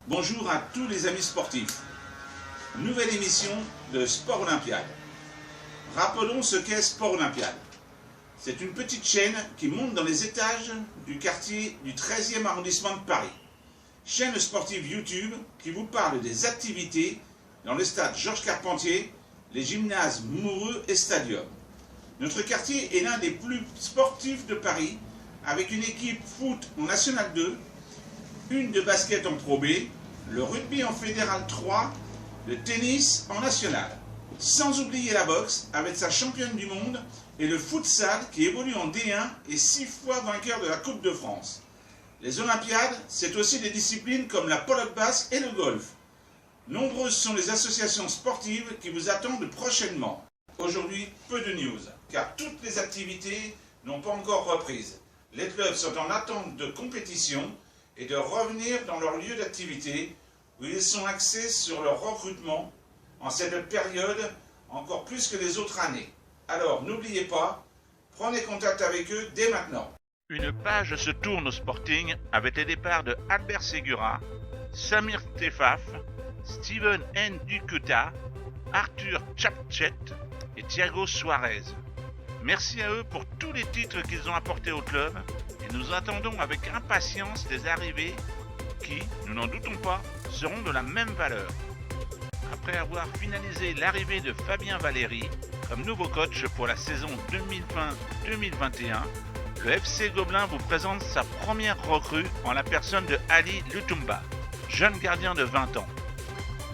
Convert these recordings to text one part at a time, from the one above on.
Bonjour à tous les amis sportifs. Nouvelle émission de Sport Olympiade. Rappelons ce qu'est Sport Olympiade. C'est une petite chaîne qui monte dans les étages du quartier du 13e arrondissement de Paris. Chaîne sportive YouTube qui vous parle des activités dans le stade Georges Carpentier, les gymnases Moureux et Stadium. Notre quartier est l'un des plus sportifs de Paris, avec une équipe foot en National 2, une de basket en Pro B, le rugby en Fédéral 3, le tennis en National. Sans oublier la boxe avec sa championne du monde et le futsal qui évolue en D1 et 6 fois vainqueur de la Coupe de France. Les Olympiades, c'est aussi des disciplines comme la pelote basque et le golf. Nombreuses sont les associations sportives qui vous attendent prochainement. Aujourd'hui, peu de news, car toutes les activités n'ont pas encore reprise. Les clubs sont en attente de compétition et de revenir dans leur lieu d'activité où ils sont axés sur leur recrutement en cette période encore plus que les autres années. Alors n'oubliez pas, prenez contact avec eux dès maintenant. Une page se tourne au Sporting avec les départs de Albert Segura, Samir Tefaf, Steven N. Ducuta, Arthur Chapchet et Thiago Suarez. Merci à eux pour tous les titres qu'ils ont apportés au club et nous attendons avec impatience des arrivées qui, nous n'en doutons pas, seront de la même valeur. Après avoir finalisé l'arrivée de Fabien Valéry comme nouveau coach pour la saison 2020-2021, le FC Gobelin vous présente sa première recrue en la personne de Ali Lutumba, jeune gardien de 20 ans.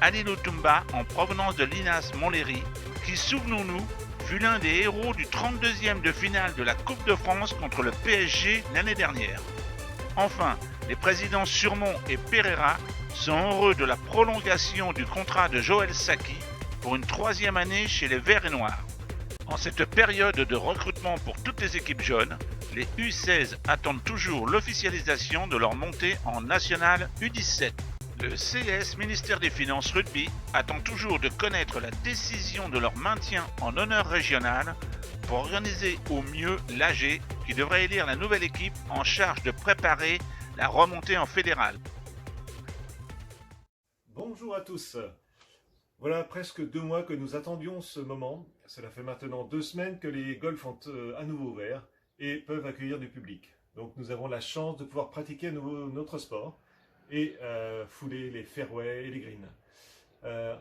Ali Lutumba, en provenance de l'INAS Montlhéry, qui, souvenons-nous, fut l'un des héros du 32e de finale de la Coupe de France contre le PSG l'année dernière. Enfin, les présidents Surmont et Pereira sont heureux de la prolongation du contrat de Joël Saki pour une 3e année chez les Verts et Noirs. En cette période de recrutement pour toutes les équipes jeunes, les U16 attendent toujours l'officialisation de leur montée en National U17. Le CS Ministère des Finances Rugby attend toujours de connaître la décision de leur maintien en honneur régional pour organiser au mieux l'AG qui devrait élire la nouvelle équipe en charge de préparer la remontée en fédéral. Bonjour à tous. Voilà presque 2 mois que nous attendions ce moment. Cela fait maintenant 2 semaines que les golfs ont à nouveau ouvert et peuvent accueillir du public. Donc nous avons la chance de pouvoir pratiquer à nouveau notre sport et fouler les fairways et les greens.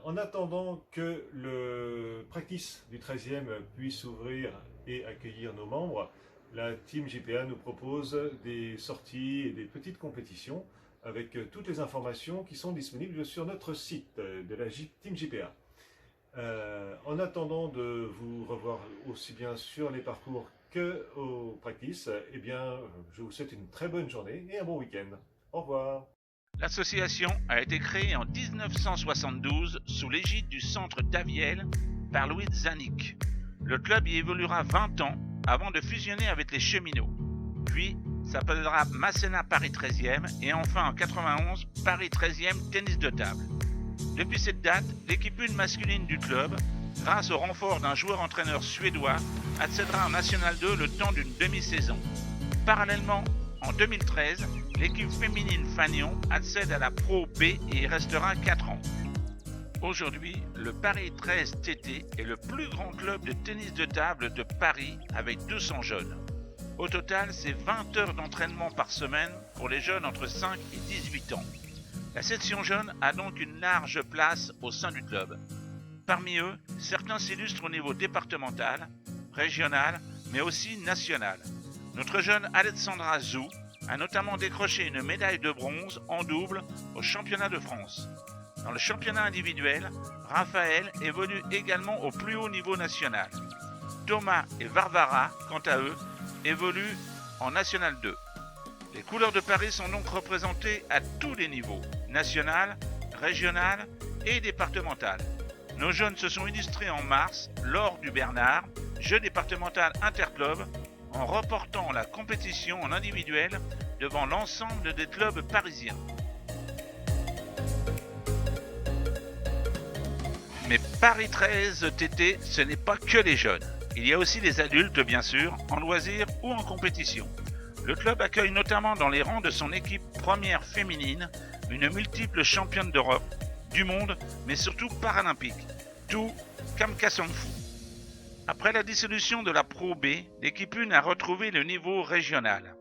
En attendant que le practice du 13e puisse ouvrir et accueillir nos membres, la Team JPA nous propose des sorties et des petites compétitions avec toutes les informations qui sont disponibles sur notre site de la Team JPA. En attendant de vous revoir aussi bien sur les parcours que au practice, eh bien, je vous souhaite une très bonne journée et un bon week-end. Au revoir. L'association a été créée en 1972 sous l'égide du centre Daviel par Louis Zanik. Le club y évoluera 20 ans avant de fusionner avec les Cheminots. Puis s'appellera Masséna Paris 13e et enfin en 91 Paris 13e tennis de table. Depuis cette date, l'équipe 1 masculine du club, grâce au renfort d'un joueur-entraîneur suédois, accédera en National 2 le temps d'une demi-saison. Parallèlement, en 2013, l'équipe féminine Fagnon accède à la Pro B et y restera 4 ans. Aujourd'hui, le Paris 13 TT est le plus grand club de tennis de table de Paris avec 200 jeunes. Au total, c'est 20 heures d'entraînement par semaine pour les jeunes entre 5 et 18 ans. La section jeune a donc une large place au sein du club. Parmi eux, certains s'illustrent au niveau départemental, régional, mais aussi national. Notre jeune Alexandra Zou a notamment décroché une médaille de bronze en double au championnat de France. Dans le championnat individuel, Raphaël évolue également au plus haut niveau national. Thomas et Varvara, quant à eux, évoluent en National 2. Les couleurs de Paris sont donc représentées à tous les niveaux, national, régional et départemental. Nos jeunes se sont illustrés en mars lors du Bernard, jeu départemental interclub, en reportant la compétition en individuel devant l'ensemble des clubs parisiens. Mais Paris 13 TT, ce n'est pas que les jeunes. Il y a aussi des adultes bien sûr, en loisirs ou en compétition. Le club accueille notamment dans les rangs de son équipe première féminine une multiple championne d'Europe, du monde, mais surtout paralympique, tout Kamka Songfu. Après la dissolution de la Pro B, l'équipe 1 a retrouvé le niveau régional.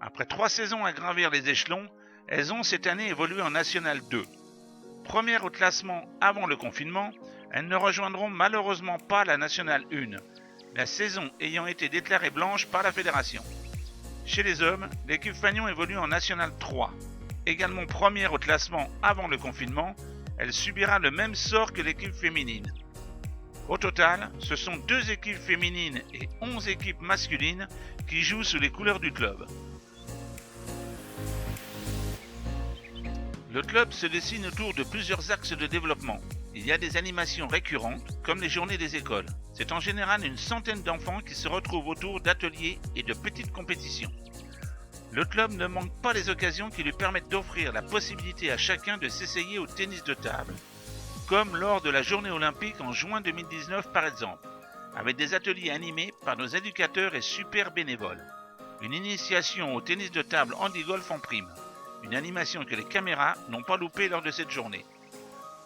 Après 3 saisons à gravir les échelons, elles ont cette année évolué en National 2. Première au classement avant le confinement, elles ne rejoindront malheureusement pas la National 1, la saison ayant été déclarée blanche par la fédération. Chez les hommes, l'équipe Fagnon évolue en National 3. Également première au classement avant le confinement, elle subira le même sort que l'équipe féminine. Au total, ce sont 2 équipes féminines et 11 équipes masculines qui jouent sous les couleurs du club. Le club se dessine autour de plusieurs axes de développement. Il y a des animations récurrentes, comme les journées des écoles. C'est en général une centaine d'enfants qui se retrouvent autour d'ateliers et de petites compétitions. Le club ne manque pas les occasions qui lui permettent d'offrir la possibilité à chacun de s'essayer au tennis de table, comme lors de la journée olympique en juin 2019 par exemple, avec des ateliers animés par nos éducateurs et super bénévoles. Une initiation au tennis de table handi-golf en prime, une animation que les caméras n'ont pas loupée lors de cette journée.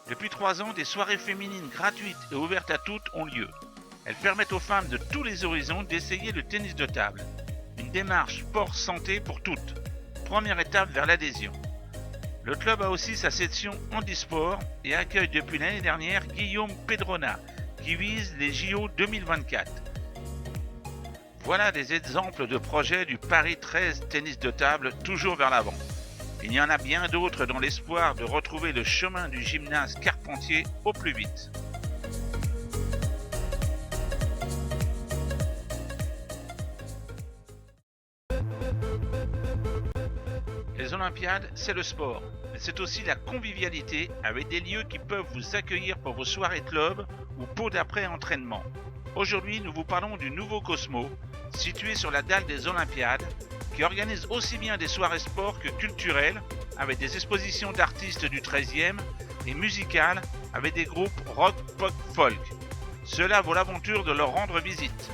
Depuis 3 ans, des soirées féminines gratuites et ouvertes à toutes ont lieu. Elles permettent aux femmes de tous les horizons d'essayer le tennis de table. Une démarche sport-santé pour toutes. Première étape vers l'adhésion. Le club a aussi sa section handisport et accueille depuis l'année dernière Guillaume Pedrona, qui vise les JO 2024. Voilà des exemples de projets du Paris 13 tennis de table toujours vers l'avant. Il y en a bien d'autres dans l'espoir de retrouver le chemin du gymnase Carpentier au plus vite. Les Olympiades, c'est le sport, mais c'est aussi la convivialité avec des lieux qui peuvent vous accueillir pour vos soirées club ou pot d'après-entraînement. Aujourd'hui, nous vous parlons du Nouveau Cosmo, situé sur la dalle des Olympiades, qui organise aussi bien des soirées sport que culturelles, avec des expositions d'artistes du 13e et musicales avec des groupes rock, pop, folk. Cela vaut l'aventure de leur rendre visite.